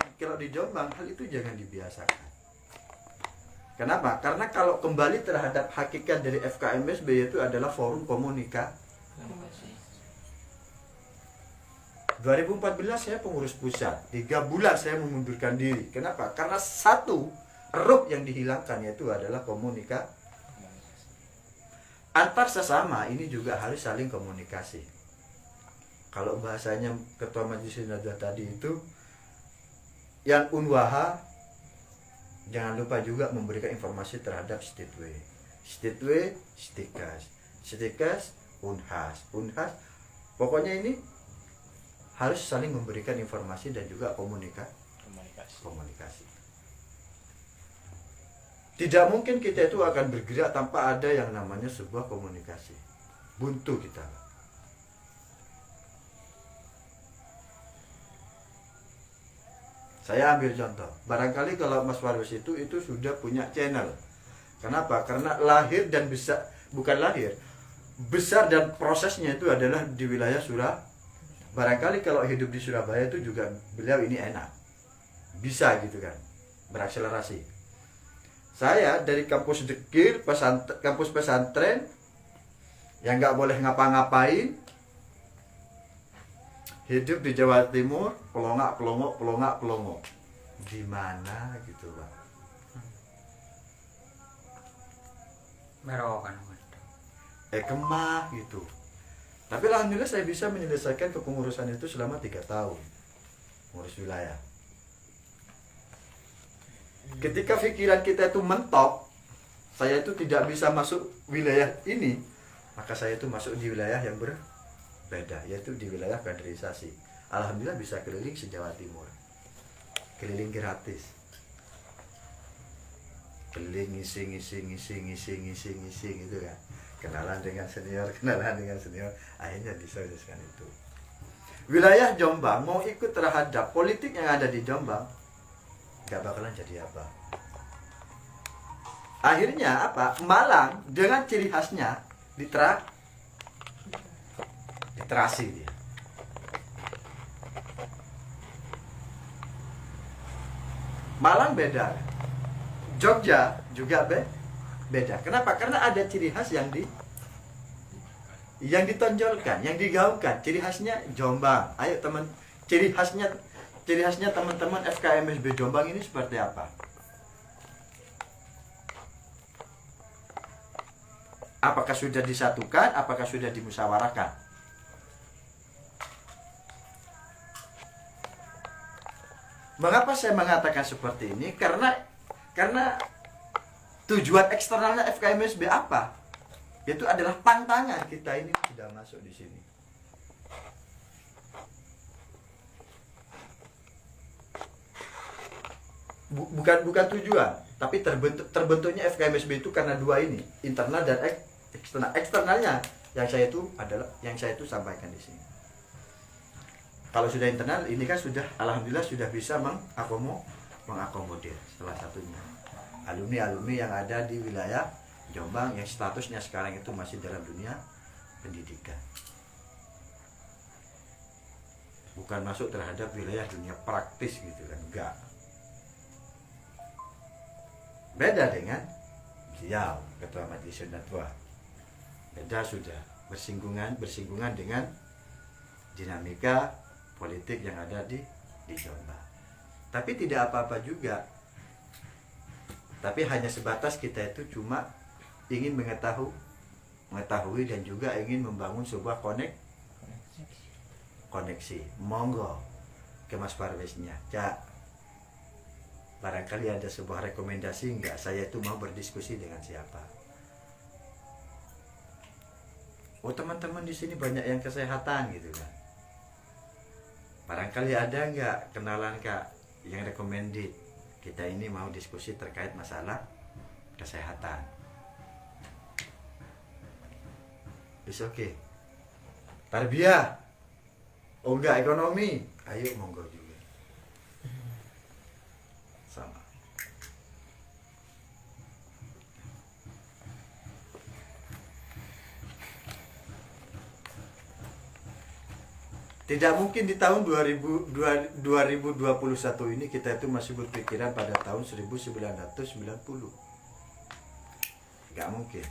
Jombang hal itu jangan dibiasakan. Kenapa? Karena kalau kembali terhadap hakikat dari FKMSB yaitu adalah forum komunikasi. 2014 saya pengurus pusat, 3 bulan saya mengundurkan diri. Kenapa? Karena satu erup yang dihilangkan yaitu adalah komunikasi. Antar sesama ini juga harus saling komunikasi. Kalau bahasanya Ketua Majelis Syuro tadi itu, yang unwaha jangan lupa juga memberikan informasi terhadap Stitwe, Stikas, Unhas. Pokoknya ini harus saling memberikan informasi dan juga komunikasi. Tidak mungkin kita itu akan bergerak tanpa ada yang namanya sebuah komunikasi. Buntu kita. Saya ambil contoh. Barangkali kalau Mas Warwis itu sudah punya channel. Kenapa? Karena lahir dan besar, bukan lahir, besar dan prosesnya itu adalah di wilayah Surabaya. Barangkali kalau hidup di Surabaya itu juga beliau ini enak. Bisa gitu kan. Berakselerasi. Saya dari kampus Dekir, kampus pesantren yang nggak boleh ngapa-ngapain, hidup di Jawa Timur, pelongok. Gimana gitu, Pak? Merokan. Kemah gitu. Tapi alhamdulillah saya bisa menyelesaikan kepengurusan itu selama 3 tahun. Ngurus wilayah. Ketika pikiran kita itu mentok, saya itu tidak bisa masuk wilayah ini, maka saya itu masuk di wilayah yang berbeda, yaitu di wilayah kaderisasi. Alhamdulillah bisa keliling se-Jawa Timur. Keliling gratis. Keliling ngisi gitu kan. Kenalan dengan senior, akhirnya disosialisasikan itu. Wilayah Jombang mau ikut terhadap politik yang ada di Jombang, gak bakalan jadi apa. Akhirnya apa? Malang dengan ciri khasnya literasi dia. Malang beda. Jogja juga beda. Kenapa? Karena ada ciri khas yang ditonjolkan, yang digaungkan. Ciri khasnya Jombang. Ayo teman, ciri khasnya teman-teman FKMSB Jombang ini seperti apa? Apakah sudah disatukan? Apakah sudah dimusyawarahkan? Mengapa saya mengatakan seperti ini? Karena tujuan eksternalnya FKMSB apa? Itu adalah pantangan kita ini tidak masuk di sini. Bukan tujuan, tapi terbentuknya FKMSB itu karena dua ini, internal dan eksternal. Eksternalnya yang saya itu sampaikan di sini. Kalau sudah internal, ini kan sudah alhamdulillah sudah bisa mengakomodir salah satunya alumni yang ada di wilayah Jombang yang statusnya sekarang itu masih dalam dunia pendidikan. Bukan masuk terhadap wilayah dunia praktis gitu kan, enggak. Beda dengan beliau Ketua Majelis Syuro. Beda sudah bersinggungan dengan dinamika politik yang ada di Jombang. Tapi tidak apa-apa juga. Tapi hanya sebatas kita itu cuma ingin mengetahui dan juga ingin membangun sebuah koneksi. Monggo ke Mas Parwesnya, Cak. barangkali ada sebuah rekomendasi enggak, saya itu mau berdiskusi dengan siapa. Oh teman-teman di sini banyak yang kesehatan gitu kan. Barangkali ada enggak kenalan Kak yang recommended, kita ini mau diskusi terkait masalah kesehatan. It's okay. Tarbiyah. Oh enggak, ekonomi. Ayo monggo juga. Sama. Tidak mungkin di tahun 2021 ini kita itu masih berpikiran pada tahun 1990. Nggak mungkin.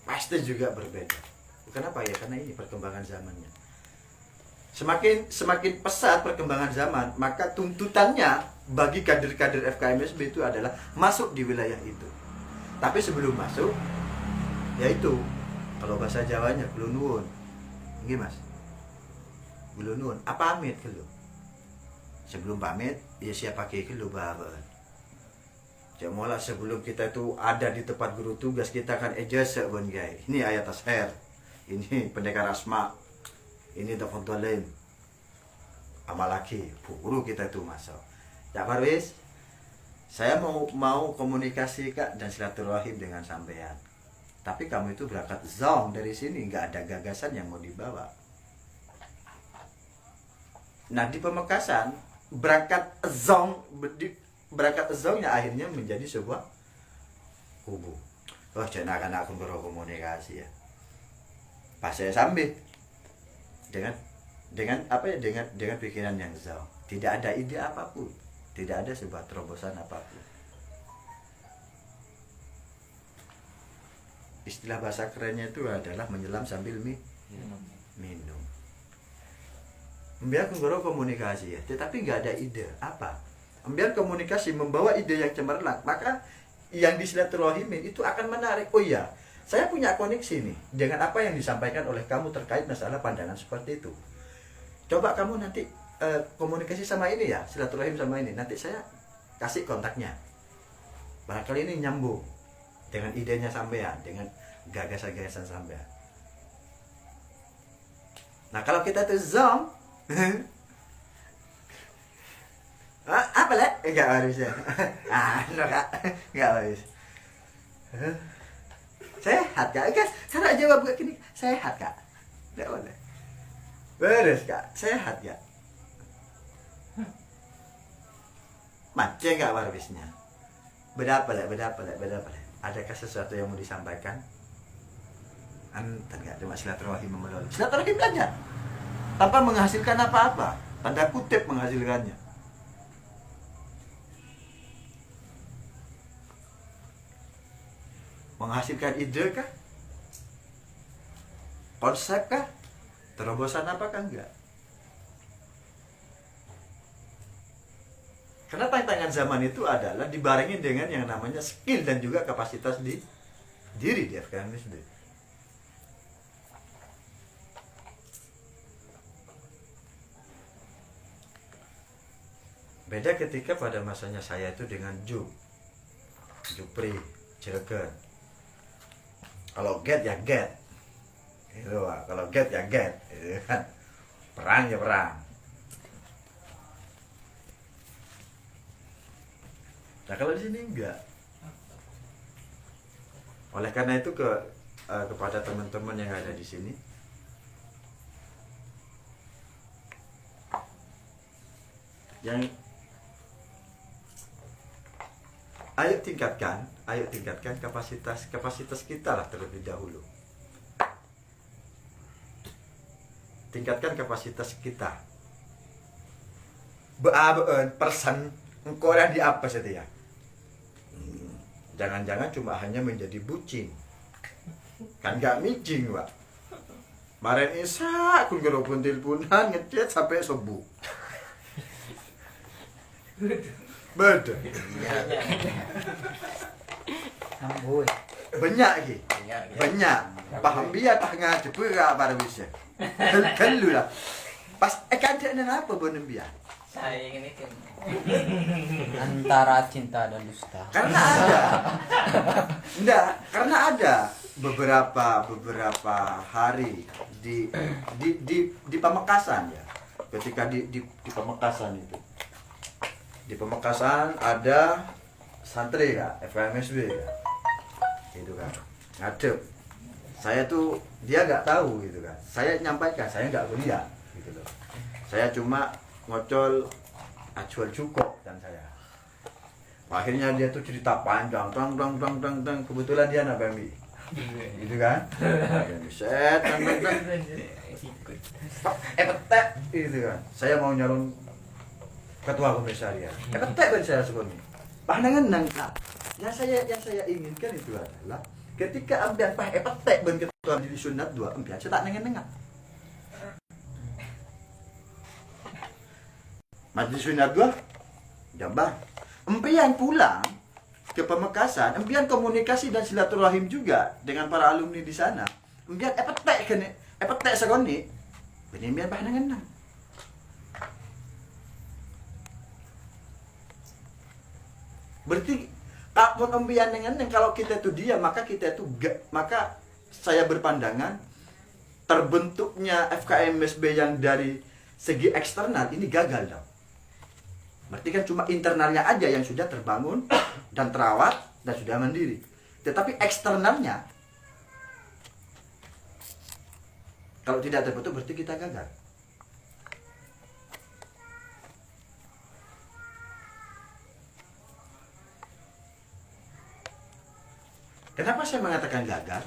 Pasti juga berbeda. Kenapa ya? Karena ini perkembangan zamannya. Semakin pesat perkembangan zaman, maka tuntutannya bagi kader-kader FKMSB itu adalah masuk di wilayah itu. Tapi sebelum masuk, yaitu kalau bahasa Jawanya kulo nuwun. Nggih Mas. Kulo nuwun, apa pamit kulo. Sebelum pamit, ya siapa pakai kulo bae. Jamola sebelum kita itu ada di tempat guru tugas, kita kan ijazah bon guys. Ini ayat ashar. Ini pendekar asma. Ini tafadhalin. Amalaki, guru kita itu masuk. Ya Farwis, saya mau komunikasi Kak dan silaturahim dengan sampean. Tapi kamu itu berangkat zong dari sini, nggak ada gagasan yang mau dibawa. Nah di Pamekasan berangkat zongnya akhirnya menjadi sebuah kubu. Oh jangan akan aku berkomunikasi ya. Pas saya sambil dengan apa ya, dengan pikiran yang zong, tidak ada ide apapun, tidak ada sebuah terobosan apapun. Istilah bahasa kerennya itu adalah menyelam sambil minum. Biar kunggoro komunikasi ya, tetapi nggak ada ide apa. Biar komunikasi membawa ide yang cemerlang, maka yang disilaturahimi itu akan menarik. Oh iya, saya punya koneksi nih dengan apa yang disampaikan oleh kamu terkait masalah pandangan seperti itu. Coba kamu nanti komunikasi sama ini ya, silaturahim sama ini. Nanti saya kasih kontaknya. Barangkali ini nyambung dengan idenya sampean, dengan gagasan-gagasan sampean. Nah kalau kita tuh zong, apa lah? Enggak harus ya. Enggak harus. Sehat Kak? Cara jawab begini, sehat Kak? Enggak boleh. Beres Kak, sehat Kak? Macam Kak Warwisnya. Beda apa lah? Adakah sesuatu yang mau disampaikan? Enggak, cuma silaturahim memelul. Silaturahim aja. Tanpa menghasilkan apa-apa. Tanda kutip menghasilkannya. Menghasilkan ide kah? Konsep kah? Terobosan apakah enggak? Karena tantangan zaman itu adalah dibarengi dengan yang namanya skill dan juga kapasitas di diri di FKMSB. Beda ketika pada masanya saya itu dengan Jupri, Cilegon. Kalau get ya get. Gitu, kalau get ya get. Gitu kan. Perang ya perang. Nah kalau di sini enggak. Oleh karena itu kepada teman-teman yang ada di sini, yang ayo tingkatkan kapasitas kita lah terlebih dahulu. Tingkatkan kapasitas kita. Persen engkau yang di apa saja ya? Jangan-jangan cuma hanya menjadi bucin. Kan gak micing, Pak. Kemarin Isa aku ngerobon teleponan ngechat sampai subuh. Betul. Amboi. Banyak lagi. Banyak. Paham biar tak ngaji berak pada bisa. Kan lu lah. Pas kan dia apa bonem biar. Saya ingin itu. Antara cinta dan dusta. Karena ada. Enggak, karena ada beberapa hari di Pamekasan ya. Ketika di Pamekasan itu. Di Pamekasan ada santri ya, FKMSB ya. Gitu kan. Ngadep. Saya tuh dia nggak tahu gitu kan. Saya nyampaikan, saya nggak kuliah gitu loh. Saya cuma ngocol acuan cukup dan saya. Akhirnya dia tuh cerita panjang, tang. Kebetulan dia anak BMI. Gitu kan? Set, tang. Petek gitu kan. Saya mau nyalon ketua komisariat. Petek kan saya sebenarnya. Pandangan nangka. Yang saya inginkan itu adalah ketika ambian petek ben ketua di sunat 2 ambian saya tak nengen-nengen. Majelis Sunat 2 Jambar. Empian pulang ke Pamekasan, empian komunikasi dan silaturahim juga dengan para alumni di sana. Empian petek sekoni. Benembian pandangan nang. Berarti tak empian dengan yang kalau kita itu dia maka kita itu maka saya berpandangan terbentuknya FKMSB yang dari segi eksternal ini gagal dong. Berarti kan cuma internalnya aja yang sudah terbangun dan terawat dan sudah mandiri. Tetapi eksternalnya kalau tidak terbentuk berarti kita gagal. Kenapa saya mengatakan gagal?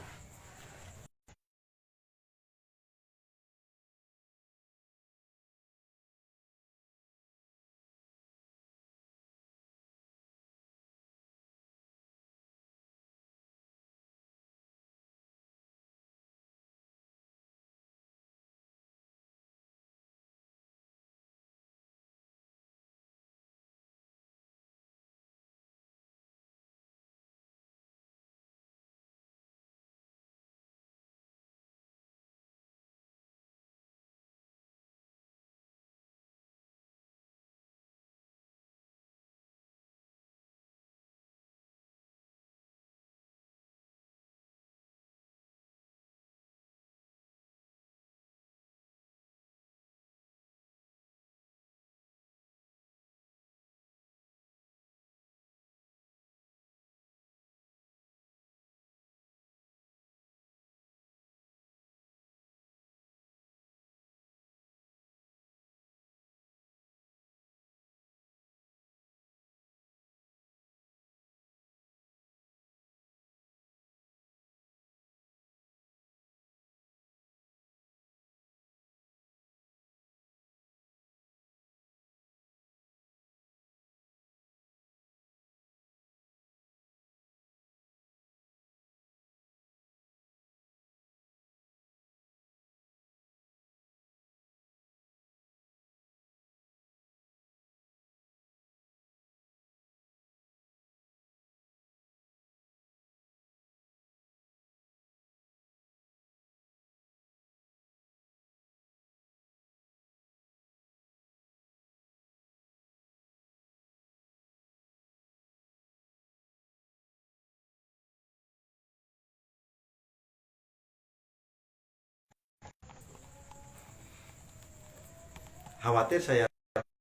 Khawatir saya